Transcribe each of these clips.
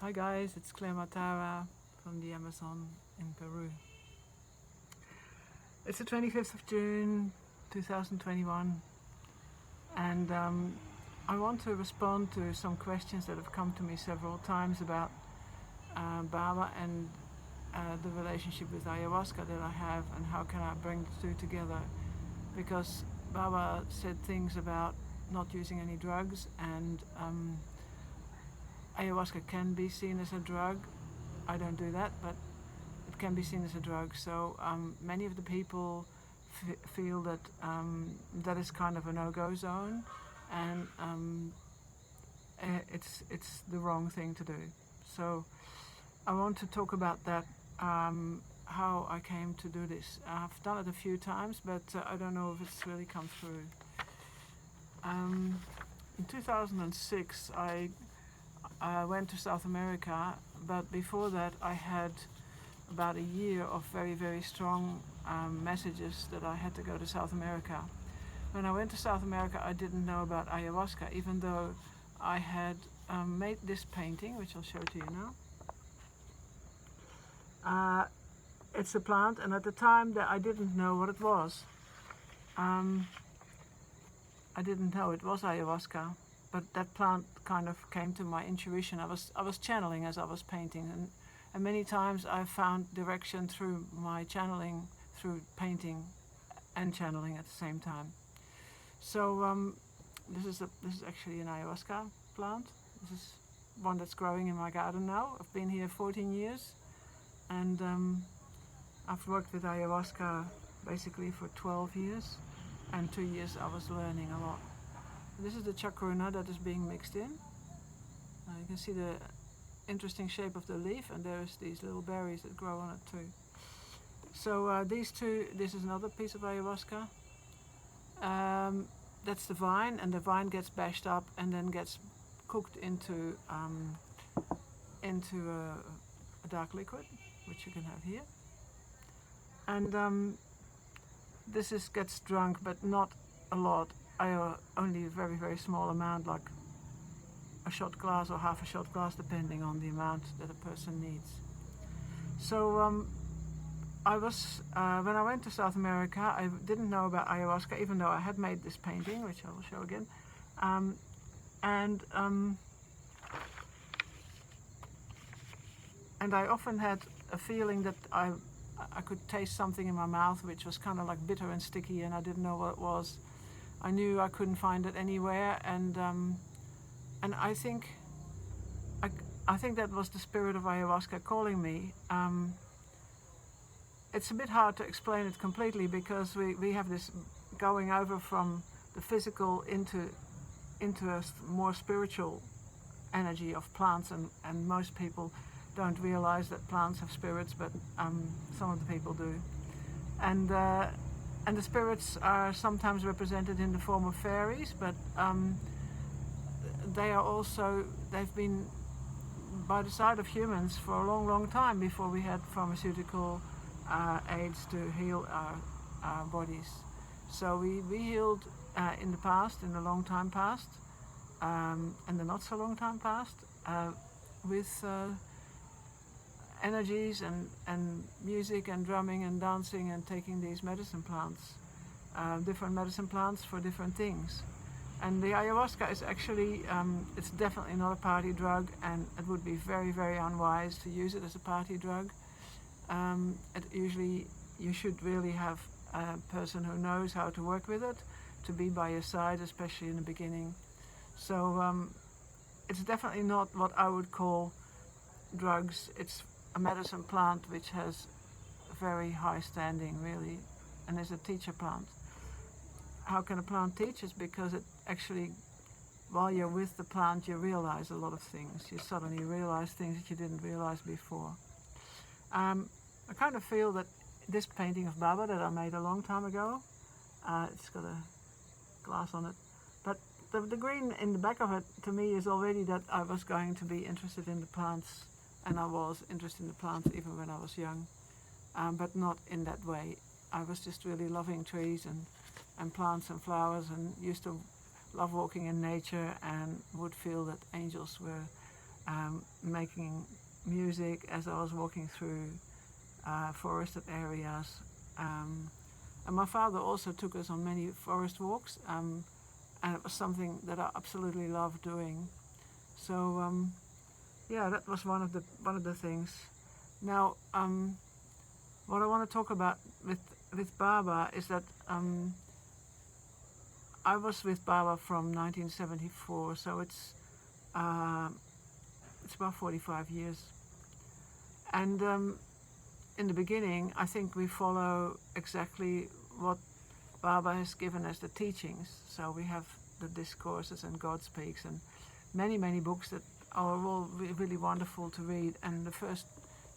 Hi guys, it's Claire Mataira from the Amazon in Peru. It's the 25th of June 2021 and I want to respond to some questions that have come to me several times about Baba and the relationship with Ayahuasca that I have, and how can I bring the two together, because Baba said things about not using any drugs, and Ayahuasca can be seen as a drug. I don't do that, but it can be seen as a drug. So many of the people feel that that is kind of a no-go zone, and it's the wrong thing to do. So I want to talk about that, how I came to do this. I've done it a few times, but I don't know if it's really come through. In 2006, I went to South America, but before that I had about a year of very, very strong messages that I had to go to South America. When I went to South America, I didn't know about Ayahuasca, even though I had made this painting, which I'll show to you now. It's a plant, and at the time that I didn't know what it was. I didn't know it was Ayahuasca, but that plant kind of came to my intuition. I was channeling as I was painting, and many times I found direction through my channeling, through painting and channeling at the same time. So this is actually an Ayahuasca plant. This is one that's growing in my garden now. I've been here 14 years, and I've worked with Ayahuasca basically for 12 years, and 2 years I was learning a lot. This is the chacruna that is being mixed in. You can see the interesting shape of the leaf, and there's these little berries that grow on it too. So these two, this is another piece of Ayahuasca. That's the vine, and the vine gets bashed up and then gets cooked into a dark liquid, which you can have here. And this gets drunk, but not a lot. Only a very, very small amount, like a shot glass or half a shot glass, depending on the amount that a person needs. So I was when I went to South America, I didn't know about Ayahuasca, even though I had made this painting, which I will show again. And I often had a feeling that I could taste something in my mouth which was kind of like bitter and sticky, and I didn't know what it was. I knew I couldn't find it anywhere, and I think that was the spirit of Ayahuasca calling me. It's a bit hard to explain it completely, because we have this going over from the physical into a more spiritual energy of plants, and most people don't realize that plants have spirits, but some of the people do. And the spirits are sometimes represented in the form of fairies, but they've been by the side of humans for a long, long time before we had pharmaceutical aids to heal our bodies. So we healed in the past, in the long time past, and the not so long time past, with energies and music and drumming and dancing and taking these medicine plants, different medicine plants for different things. And the ayahuasca is actually, it's definitely not a party drug, and it would be very, very unwise to use it as a party drug. You should really have a person who knows how to work with it to be by your side, especially in the beginning. So it's definitely not what I would call drugs. It's a medicine plant which has very high standing, really, and is a teacher plant. How can a plant teach? It's because it actually, while you're with the plant, you realize a lot of things. You suddenly realize things that you didn't realize before. I kind of feel that this painting of Baba that I made a long time ago, it's got a glass on it, but the green in the back of it, to me, is already that I was going to be interested in the plants, and I was interested in the plants even when I was young, but not in that way. I was just really loving trees and plants and flowers, and used to love walking in nature, and would feel that angels were making music as I was walking through forested areas. And my father also took us on many forest walks, and it was something that I absolutely loved doing. So yeah, that was one of the things. Now, what I want to talk about with Baba is that I was with Baba from 1974, so it's about 45 years. And in the beginning, I think we follow exactly what Baba has given us the teachings. So we have the discourses and God Speaks and many, many books that are all really wonderful to read. And the first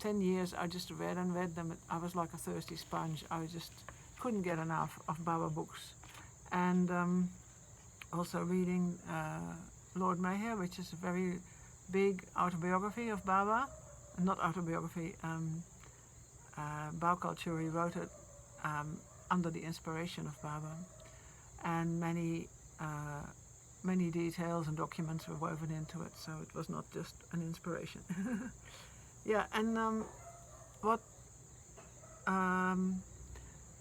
10 years I just read and read them. I was like a thirsty sponge. I just couldn't get enough of Baba books. And also reading Lord Mayher, which is a very big autobiography of Baba. Not autobiography, Bao Culture, he wrote it under the inspiration of Baba. And many details and documents were woven into it, so it was not just an inspiration. Yeah, and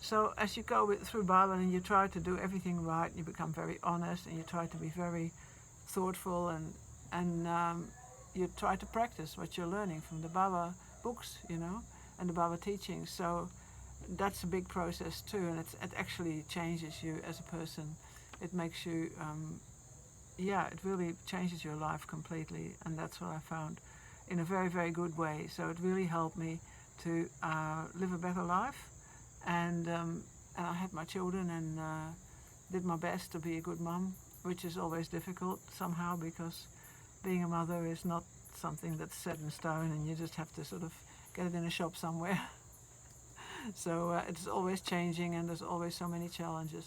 so as you go through Baba and you try to do everything right, you become very honest and you try to be very thoughtful and you try to practice what you're learning from the Baba books, you know, and the Baba teachings. So that's a big process too, and it actually changes you as a person. It makes you, it really changes your life completely, and that's what I found in a very, very good way. So it really helped me to live a better life, and I had my children and did my best to be a good mum, which is always difficult somehow because being a mother is not something that's set in stone and you just have to sort of get it in a shop somewhere. So it's always changing and there's always so many challenges.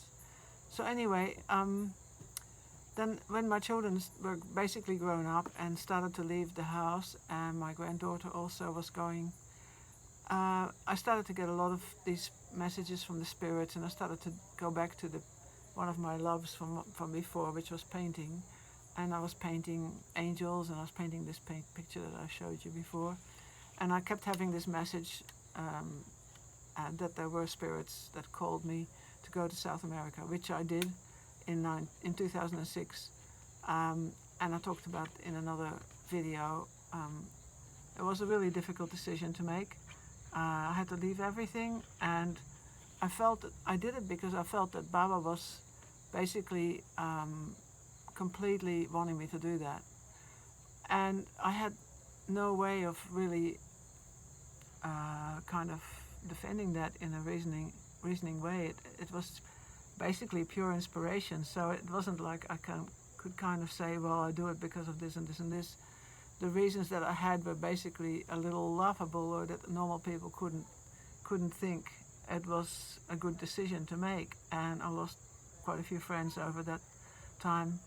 So anyway, then when my children were basically grown up and started to leave the house and my granddaughter also was going, I started to get a lot of these messages from the spirits, and I started to go back to one of my loves from before, which was painting. And I was painting angels, and I was painting this picture that I showed you before. And I kept having this message that there were spirits that called me to go to South America, which I did in 2006. And I talked about in another video. It was a really difficult decision to make. I had to leave everything, and I did it because I felt that Baba was basically completely wanting me to do that. And I had no way of really kind of defending that in a reasoning way. It was basically pure inspiration, so it wasn't like I could kind of say, well, I do it because of this and this and this. The reasons that I had were basically a little laughable, or that normal people couldn't think it was a good decision to make, and I lost quite a few friends over that time.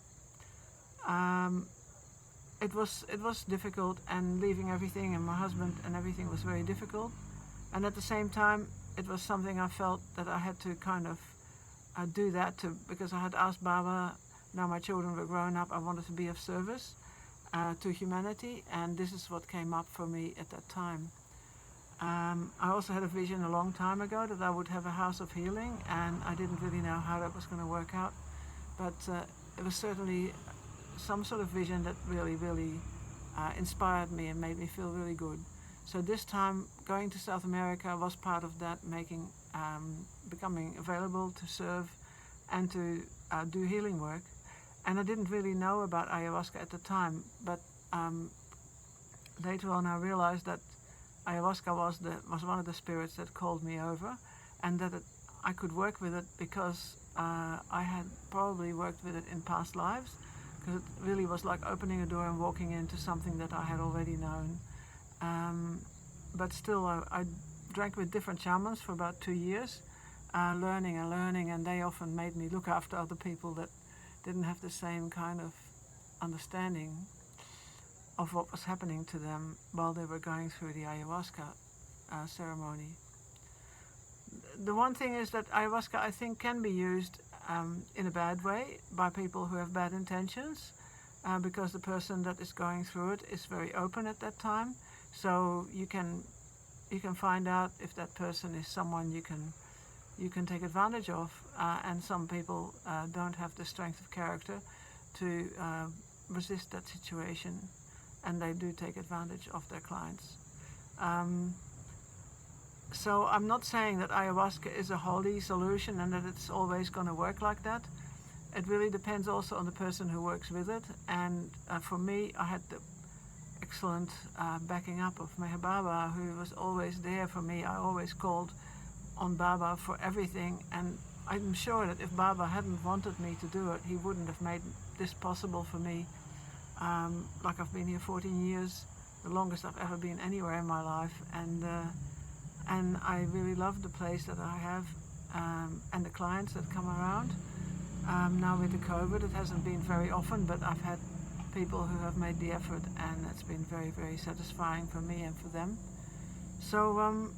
It was difficult, and leaving everything and my husband and everything was very difficult. And at the same time, it was something I felt that I had to kind of do that because I had asked Baba. Now my children were grown up. I wanted to be of service to humanity, and this is what came up for me at that time. I also had a vision a long time ago that I would have a house of healing, and I didn't really know how that was going to work out, but it was certainly some sort of vision that really, really inspired me and made me feel really good. So this time, going to South America was part of that, becoming available to serve and to do healing work. And I didn't really know about ayahuasca at the time, but later on I realized that ayahuasca was one of the spirits that called me over, and that I could work with it because I had probably worked with it in past lives, because it really was like opening a door and walking into something that I had already known. But still, I drank with different shamans for about 2 years, learning, and they often made me look after other people that didn't have the same kind of understanding of what was happening to them while they were going through the ayahuasca ceremony. The one thing is that ayahuasca, I think, can be used in a bad way by people who have bad intentions. because the person that is going through it is very open at that time. So you can find out if that person is someone you can take advantage of, and some people don't have the strength of character to resist that situation, and they do take advantage of their clients. So I'm not saying that ayahuasca is a holy solution and that it's always going to work like that. It really depends also on the person who works with it, and for me, I had the excellent backing up of Meher Baba, who was always there for me. I always called on Baba for everything, and I'm sure that if Baba hadn't wanted me to do it, he wouldn't have made this possible for me. Like, I've been here 14 years, the longest I've ever been anywhere in my life, and I really love the place that I have, and the clients that come around. Now with the COVID, it hasn't been very often, but I've had people who have made the effort, and it's been very, very satisfying for me and for them. So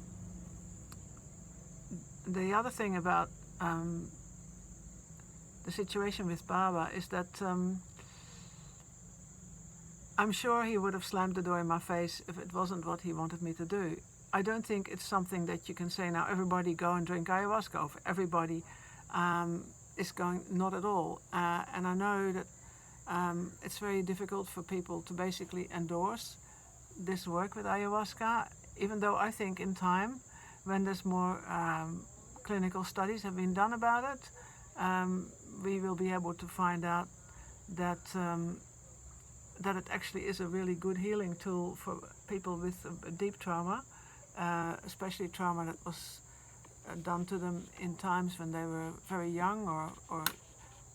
the other thing about the situation with Baba is that I'm sure he would have slammed the door in my face if it wasn't what he wanted me to do. I don't think it's something that you can say, now everybody go and drink ayahuasca, or everybody is going, not at all. And I know that it's very difficult for people to basically endorse this work with ayahuasca, even though I think in time, when there's more clinical studies have been done about it, we will be able to find out that that it actually is a really good healing tool for people with deep trauma, especially trauma that was done to them in times when they were very young or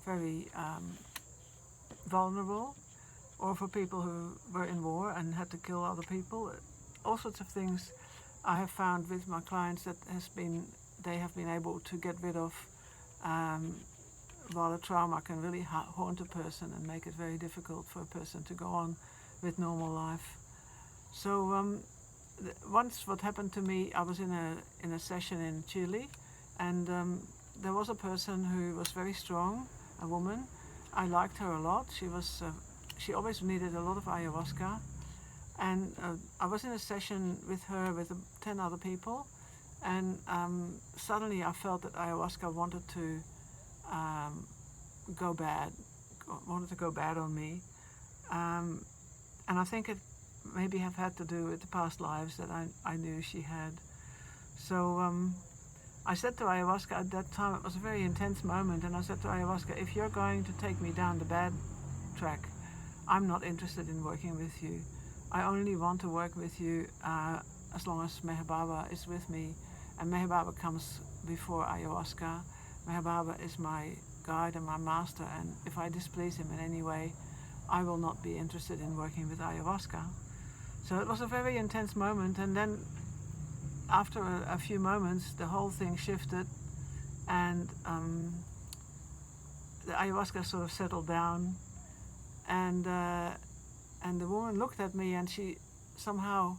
very vulnerable, or for people who were in war and had to kill other people. All sorts of things I have found with my clients that they have been able to get rid of, while a trauma can really haunt a person and make it very difficult for a person to go on with normal life. So once what happened to me, I was in a session in Chile, and there was a person who was very strong, a woman. I liked her a lot. She always needed a lot of ayahuasca, and I was in a session with her with 10 other people, and suddenly I felt that ayahuasca wanted to go bad on me, and I think it maybe have had to do with the past lives that I knew she had. So I said to ayahuasca at that time, it was a very intense moment, and I said to ayahuasca, if you're going to take me down the bad track, I'm not interested in working with you. I only want to work with you as long as Meher Baba is with me, and Meher Baba comes before ayahuasca. Meher Baba is my guide and my master, and if I displease him in any way, I will not be interested in working with ayahuasca. So it was a very intense moment, and then after a few moments the whole thing shifted, and the ayahuasca sort of settled down, and the woman looked at me, and she somehow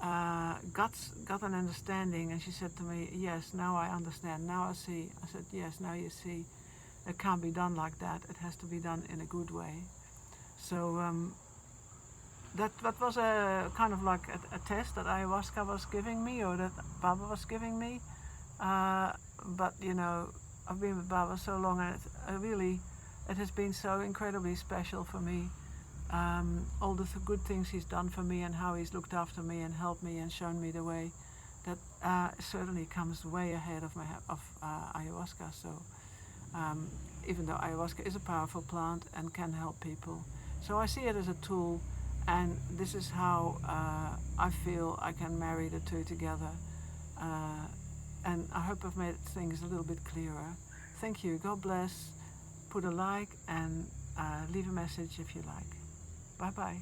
got an understanding, and she said to me, yes, now I understand, now I see. I said, yes, now you see, it can't be done like that, it has to be done in a good way. So that was a kind of like a test that ayahuasca was giving me, or that Baba was giving me. But you know, I've been with Baba so long, and it has been so incredibly special for me. All the good things he's done for me, and how he's looked after me and helped me and shown me the way, that certainly comes way ahead of ayahuasca. So even though ayahuasca is a powerful plant and can help people, so I see it as a tool, and this is how I feel I can marry the two together. And I hope I've made things a little bit clearer. Thank you. God bless. Put a like and leave a message if you like. Bye-bye.